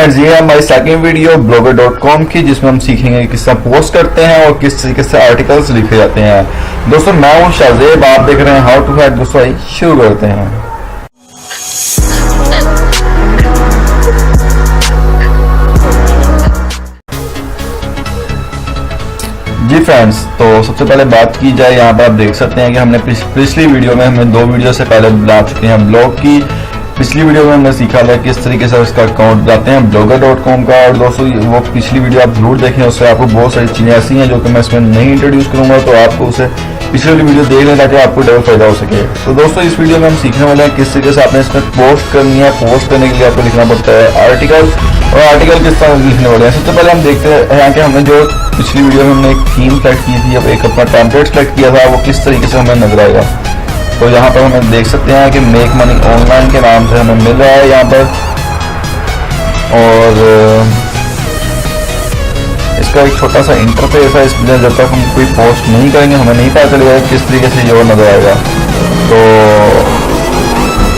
Friends, ये हमारी second video blogger.com की, जिसमें हम सीखेंगे किस तरह पोस्ट करते हैं और किस तरीके से आर्टिकल्स लिखे जाते हैं। दोस्तों मैं हूं शाहजेब, आप देख रहे हैं हाउ टू हैक। दोस्तों शुरू करते हैं। जी फ्रेंड्स, तो सबसे पहले बात की जाए, यहाँ पर आप देख सकते हैं कि हमने पिछली वीडियो में हमने 2 वीडियो से पहले बना चुके हैं ब्लॉग की। पिछली वीडियो में हमने सीखा था किस तरीके से उसका अकाउंट बनाते हैं blogger.com का, और दोस्तों वो पिछली वीडियो आप जरूर देखें, उससे आपको बहुत सारी चीज़ें ऐसी हैं जो कि मैं इसमें नहीं इंट्रोड्यूस करूंगा, तो आपको उसे पिछली वीडियो देख लें ताकि आपको डबल फायदा हो सके। तो दोस्तों इस वीडियो में हम सीखने वाले हैं किस तरीके से आपने इसमें पोस्ट करनी है। पोस्ट करने के लिए आपको लिखना पड़ता है आर्टिकल, और आर्टिकल किस तरह लिखने वाले हैं। सबसे पहले हम देखते हैं कि हमने जो पिछली वीडियो में हमने एक थीम सेलेक्ट की थी, अब एक अपना टेम्पलेट सेलेक्ट किया था, वो किस तरीके से हमें नजर आएगा। तो यहाँ पर हमें देख सकते हैं कि मेक मनी ऑनलाइन के नाम से हमें मिल रहा है यहाँ पर, और इसका एक छोटा सा इंटरफेस है। इसमें जब तक हम कोई पोस्ट नहीं करेंगे हमें नहीं पता चलेगा किस तरीके से ये नजर आएगा। तो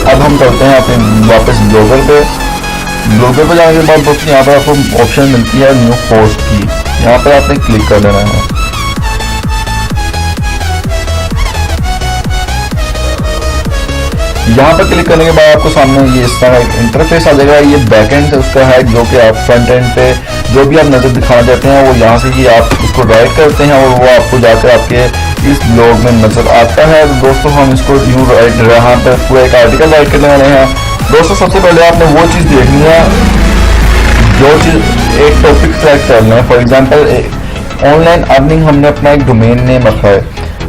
अब हम करते हैं अपने वापस ब्लॉगर पे जाने के बाद दोस्तों यहाँ पर आपको ऑप्शन मिलती है न्यू पोस्ट की, यहाँ पर आपने क्लिक कर देना है। यहाँ पर क्लिक करने के बाद आपको सामने ये इस तरह एक इंटरफेस आ जाएगा। ये बैकएंड से उसका है, जो कि आप फ्रंट एंड पे जो भी आप नजर दिखाना चाहते हैं वो यहाँ से ही आप उसको राइट करते हैं और वो आपको जाकर आपके इस ब्लॉग में नजर आता है। तो दोस्तों हम इसको यूँ राइट यहाँ पर पूरा एक आर्टिकल राइट करने वाले हैं। दोस्तों सबसे पहले आपने वो चीज़ देखनी है, जो चीज़ एक टॉपिक सेलेक्ट करना है। फॉर एग्जाम्पल ऑनलाइन अर्निंग, हमने अपना एक डोमेन नेम रखा है।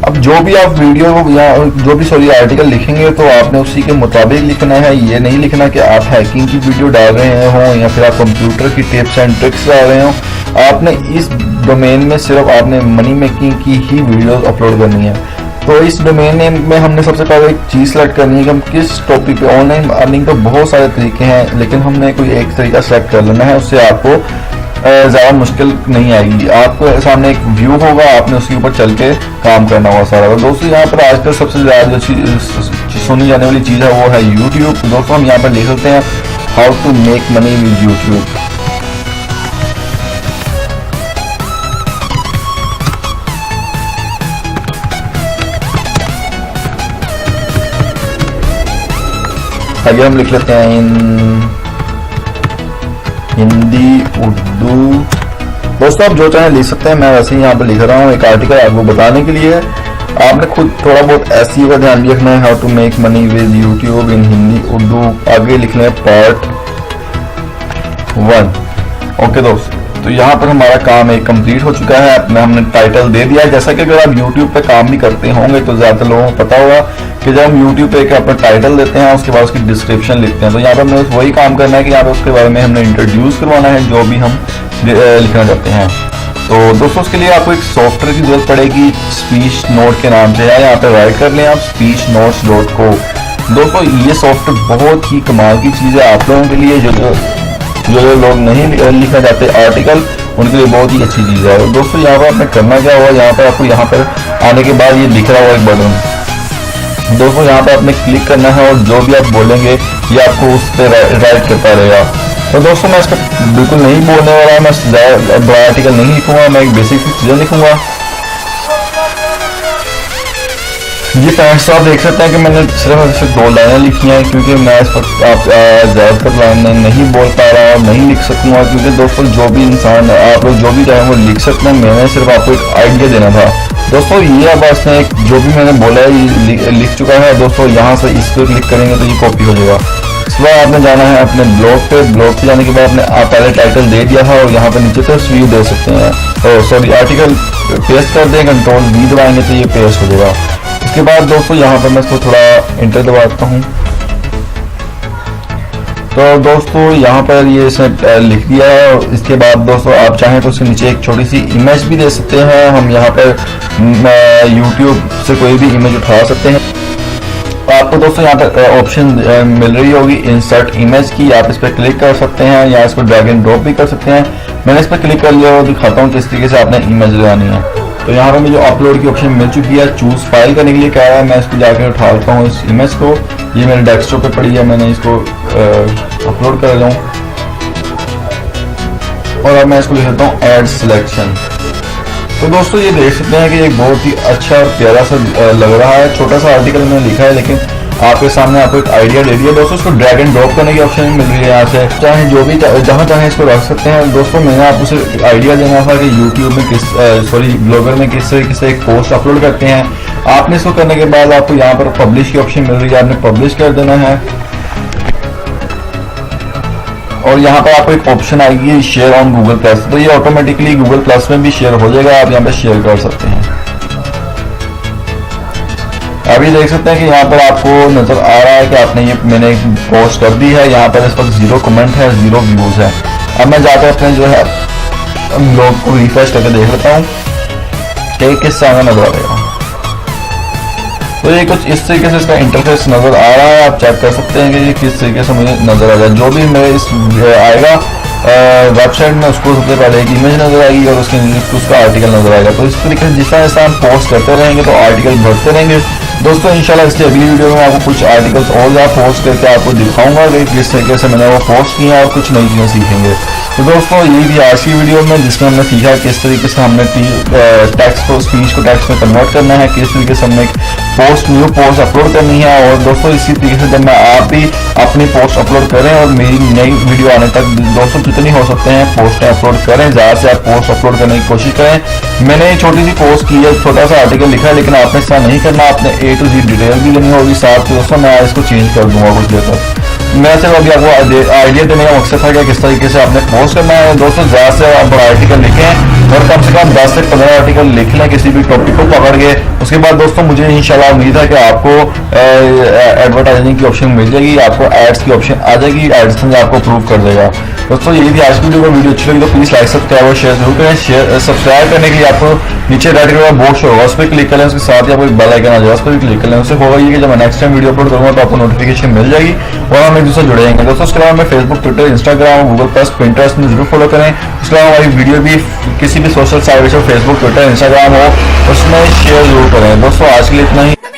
अब जो भी आप वीडियो या जो भी आर्टिकल लिखेंगे तो आपने उसी के मुताबिक लिखना है। ये नहीं लिखना कि आप हैकिंग की वीडियो डाल रहे हों या फिर आप कंप्यूटर की टिप्स एंड ट्रिक्स डाल रहे हों। आपने इस डोमेन में सिर्फ आपने मनी मेकिंग की ही वीडियोस अपलोड करनी है। तो इस डोमेन नेम में हमने सबसे पहले एक चीज़ सेलेक्ट करनी है कि हम किस टॉपिक पे। ऑनलाइन अर्निंग तो बहुत सारे तरीके हैं, लेकिन हमने कोई एक तरीका सेलेक्ट कर लेना है, उससे आपको ज़्यादा मुश्किल नहीं आएगी। आपको सामने एक व्यू होगा, आपने उसके ऊपर चल के काम करना होगा सारा। तो दोस्तों यहाँ पर आजकल सबसे ज़्यादा जो सुनी जाने वाली चीज़ है वो है यूट्यूब। तो दोस्तों हम यहाँ पर लिख सकते हैं how to make money with YouTube. आगे हम लिख लेते हैं हिंदी उर्दू। दोस्तों आप जो चाहें लिख सकते हैं, मैं वैसे ही यहाँ पर लिख रहा हूँ एक आर्टिकल आपको बताने के लिए। आपने खुद थोड़ा बहुत एसईओ का ध्यान भी रखना है। How to make money with YouTube in Hindi Urdu, आगे लिख लें पार्ट 1। ओके दोस्त, तो यहाँ पर हमारा काम एक कंप्लीट हो चुका है। अपना हमने टाइटल दे दिया। जैसा कि अगर आप यूट्यूब पे काम भी करते होंगे तो ज़्यादातर लोगों को पता होगा कि जब हम यूट्यूब पे एक अपना टाइटल देते हैं उसके बाद उसकी डिस्क्रिप्शन लिखते हैं। तो यहाँ पर हमें वही काम करना है कि यहाँ पर उसके बारे में हमने इंट्रोड्यूस करवाना है जो भी हम लिखना चाहते हैं। तो दोस्तों उसके लिए आपको एक सॉफ्टवेयर की जरूरत पड़ेगी, स्पीच नोट के नाम से है। यहाँ पे राइट कर लें आप speechnotes.co। दोस्तों ये सॉफ्टवेयर बहुत ही कमाल की चीज़ है आप लोगों के लिए, जो लोग नहीं लिखना चाहते आर्टिकल, उनके लिए बहुत ही अच्छी चीज़ है। दोस्तों यहाँ पर आपने करना क्या हुआ, यहाँ पर आपको यहाँ पर आने के बाद ये दिख रहा हुआ एक बटन, दोस्तों यहाँ पर आपने क्लिक करना है और जो भी आप बोलेंगे ये आपको उस पर राइट करता रहेगा। तो दोस्तों मैं इसका बिल्कुल नहीं बोलने वाला, मैं ज़्यादा बड़ा आर्टिकल नहीं लिखूंगा, मैं एक बेसिक सी चीज़ें लिखूंगा। ये फ्रेंड्स आप देख सकते हैं कि मैंने सिर्फ 2 लाइनें लिखी हैं, क्योंकि मैं इस वक्त आप ज़्यादातर लाइनें नहीं बोल पा रहा और नहीं लिख सकूँगा, क्योंकि दोस्तों जो भी इंसान आप लोग जो भी चाहें वो लिख सकते हैं। मैंने सिर्फ आपको एक आइडिया देना था। दोस्तों ये अब इसने जो भी मैंने बोला है ये लिख चुका है। दोस्तों यहाँ से इस पर क्लिक करेंगे तो ये कॉपी हो जाएगा। इसके बाद आपने जाना है अपने ब्लॉग पे जाने के बाद आपने पहले टाइटल दे दिया है और यहाँ पर नीचे से व्यू दे सकते हैं। तो सॉरी आर्टिकल पेस्ट कर दें, कंट्रोल V दबाएंगे तो ये पेस्ट हो जाएगा। इसके बाद दोस्तों यहाँ पर मैं इसको थोड़ा इंटर दबाता हूँ। तो दोस्तों यहाँ पर ये इसने लिख दिया है। और इसके बाद दोस्तों आप चाहें तो उसके नीचे एक छोटी सी इमेज भी दे सकते हैं। हम यहाँ पर YouTube से कोई भी इमेज उठा सकते हैं। आपको दोस्तों यहाँ पर ऑप्शन मिल रही होगी इंसर्ट इमेज की, आप इस पर क्लिक कर सकते हैं या इसको ड्रैग एंड ड्रॉप भी कर सकते हैं। मैंने इस पर क्लिक कर लिया और दिखाता हूँ किस तरीके से आपने इमेज लगानी है। तो यहाँ पर मुझे अपलोड की ऑप्शन मिल चुकी है। चूज फाइल करने के लिए कह रहा है, मैं इसको जाकर उठा लेता हूँ इस इमेज को। ये मेरे डेस्कटॉप पे पड़ी है, मैंने इसको अपलोड कर रहा हूँ। और अब मैं इसको लिख देता हूँ ऐड सिलेक्शन। तो दोस्तों ये देख सकते हैं कि एक बहुत ही अच्छा और प्यारा सा लग रहा है। छोटा सा आर्टिकल मैंने लिखा है लेकिन आपके सामने आपको एक आइडिया दे दिया। दोस्तों इसको ड्रैग एंड ड्रॉप करने की ऑप्शन मिल रही है यहाँ से, चाहे जो भी जहाँ चाहे इसको रख सकते हैं। दोस्तों मैंने आपको सिर्फ आइडिया देना था कि यूट्यूब में ब्लॉगर में किस तरीके से एक पोस्ट अपलोड करते हैं। आपने इसको करने के बाद आपको यहाँ पर पब्लिश की ऑप्शन मिल रही है, आपने पब्लिश कर देना है और यहाँ पर आपको एक ऑप्शन आएगी शेयर ऑन गूगल प्लस, तो ये ऑटोमेटिकली गूगल प्लस में भी शेयर हो जाएगा। आप यहाँ पे शेयर कर सकते हैं। अभी देख सकते हैं कि यहाँ पर आपको नजर आ रहा है कि मैंने एक पोस्ट कर दी है। यहाँ पर इस पर 0 कमेंट है, 0 व्यूज है। अब मैं जाकर अपने जो है लोग को रिफ्रेश करके देख लेता हूँ कि किस तरह नजर आ रहा है। तो ये कुछ इस तरीके से इसका इंटरफेस नजर आ रहा है। आप चेक कर सकते हैं कि ये किस तरीके से मुझे नजर आ रहा है। जो भी मेरे इस आएगा वेबसाइट में उसको सबसे पहले एक इमेज नजर आएगी और उसका आर्टिकल नजर आएगा। तो इस तरीके से जिस तरह से हम पोस्ट करते रहेंगे तो आर्टिकल बढ़ते रहेंगे। दोस्तों इंशाल्लाह इसकी अगली वीडियो में आपको कुछ आर्टिकल्स और ज़्यादा पोस्ट करके आपको दिखाऊंगा कि किस तरीके से मैंने वो पोस्ट किया और कुछ नई चीज़ें सीखेंगे। तो दोस्तों ये भी आज की वीडियो में जिसमें हमने सीखा किस तरीके से हमने टेक्स्ट को स्पीच को टेक्स्ट में कन्वर्ट करना है, किस तरीके से हमने न्यू पोस्ट अपलोड करनी है। और दोस्तों इसी तरीके से जब मैं आप भी अपनी पोस्ट अपलोड करें और मेरी नई वीडियो आने तक दोस्तों जितनी हो सकते हैं पोस्टें अपलोड करें, ज़्यादा से आप पोस्ट अपलोड करने की कोशिश करें। मैंने छोटी सी पोस्ट की है, छोटा सा आर्टिकल लिखा है, लेकिन आपने ऐसा नहीं करना, आपने A to Z डिटेल भी लेनी होगी साथ। दोस्तों मैं इसको चेंज कर दूंगा कुछ देर तक। मैं सिर्फ अभी आपको आइडिया देने का मकसद था कि किस तरीके से आपने पोस्ट करना है। दोस्तों ज़्यादा से आप बड़ा आर्टिकल लिखें और कम से कम 10 से 15 आर्टिकल लिख लें किसी भी टॉपिक को पकड़ के। उसके बाद दोस्तों मुझे इंशाल्लाह उम्मीद है कि आपको एडवर्टाइजिंग की ऑप्शन मिल जाएगी, आपको एड्स की ऑप्शन आ जाएगी, एड्स में आपको अप्रूव कर देगा। दोस्तों ये भी आज की वीडियो अच्छी लगी तो प्लीज़ लाइक सब्सक्राइब और शेयर जरूर करें। सब्सक्राइब करने के लिए आपको नीचे रेड कलर का बोर्ड शो होगा, उस पर क्लिक करें, उसके साथ ही आपको एक बेल आइकन आ जाएगा, उस पर भी क्लिक करें। उससे होगा ये कि जब मैं नेक्स्ट टाइम वीडियो अपलोड करूँगा तो आपको नोटिफिकेशन मिल जाएगी और हम एक दूसरे जुड़ जाएंगे। दोस्तों उसके अलावा मैं Facebook, Twitter, Instagram, Google plus, Pinterest में जरूर फॉलो करें। उसके अलावा हमारी वीडियो भी किसी भी सोशल साइट पर फेसबुक, ट्विटर, इंस्टाग्राम हो उसमें शेयर जरूर करें। दोस्तों आज के लिए इतना ही।